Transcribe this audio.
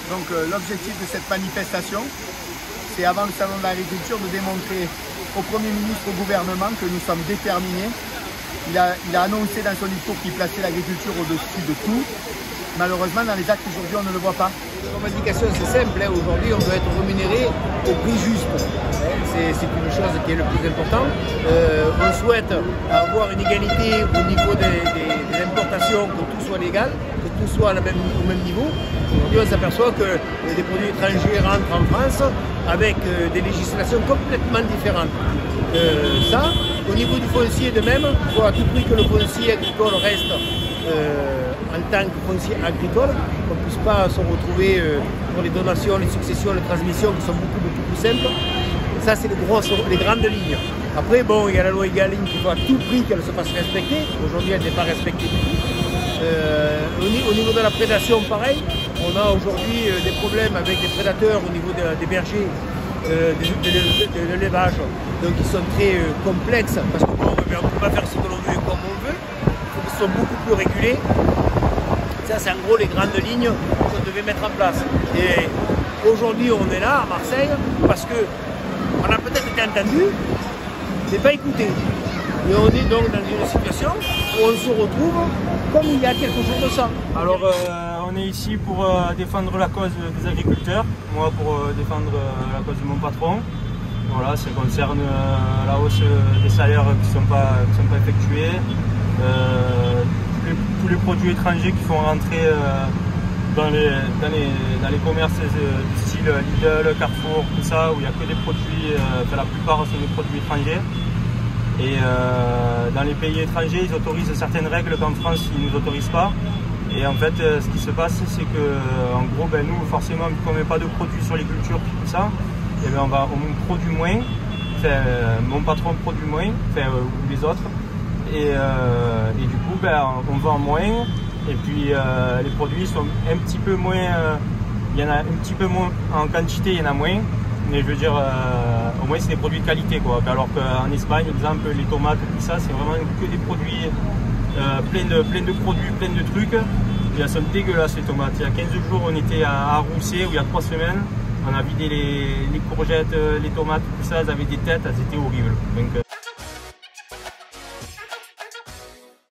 Donc l'objectif de cette manifestation, c'est avant le salon de l'agriculture de démontrer au Premier ministre, au gouvernement que nous sommes déterminés. Il a annoncé dans son discours qu'il plaçait l'agriculture au-dessus de tout. Malheureusement, dans les actes aujourd'hui, on ne le voit pas. La revendication, c'est simple. Aujourd'hui, on doit être rémunéré au prix juste. C'est une chose qui est le plus important. On souhaite avoir une égalité au niveau des importations, que tout soit légal, que tout soit au même niveau. Aujourd'hui, on s'aperçoit que des produits étrangers rentrent en France avec des législations complètement différentes. Ça, au niveau du foncier de même, il faut à tout prix que le foncier agricole reste en tant que foncier agricole, qu'on ne puisse pas se retrouver pour les donations, les successions, les transmissions qui sont beaucoup plus simples. Ça, c'est les grandes lignes. Après, bon, il y a la loi Egalim qu'il faut à tout prix qu'elle se fasse respecter. Aujourd'hui, elle n'est pas respectée du tout. Au niveau de la prédation, pareil, on a aujourd'hui des problèmes avec des prédateurs au niveau des bergers, de l'élevage, donc ils sont très complexes parce qu'on ne peut pas faire ce que l'on veut comme on veut. Il faut qu'ils soient beaucoup plus régulés. Ça, c'est en gros les grandes lignes qu'on devait mettre en place. Et aujourd'hui, on est là à Marseille parce qu'on a peut-être été entendu, mais pas écouté. Et on est donc dans une situation où on se retrouve comme il y a quelques jours de ça. Alors, on est ici pour défendre la cause des agriculteurs, moi pour défendre la cause de mon patron. Voilà, ça concerne la hausse des salaires qui ne sont pas effectués, tous les produits étrangers qui font rentrer dans les commerces du style Lidl, Carrefour, tout ça, où il n'y a que des produits, la plupart sont des produits étrangers. Et dans les pays étrangers, ils autorisent certaines règles qu'en France, ils ne nous autorisent pas. Et en fait, ce qui se passe, c'est que, en gros, nous, forcément, vu qu'on ne met pas de produits sur les cultures, tout ça, et on produit moins. Enfin, mon patron produit moins, ou les autres. Et du coup, on vend moins. Et puis, les produits sont un petit peu moins. Il y en a un petit peu moins en quantité, il y en a moins. Mais je veux dire, au moins c'est des produits de qualité, quoi. Alors qu'en Espagne, par exemple, les tomates, tout ça, c'est vraiment que des produits plein de produits, plein de trucs. Et elles sont dégueulasses les tomates. Il y a 15 jours, on était à Rousset, où il y a 3 semaines, on a vidé les courgettes, les tomates, tout ça, elles avaient des têtes, elles étaient horribles. Donc,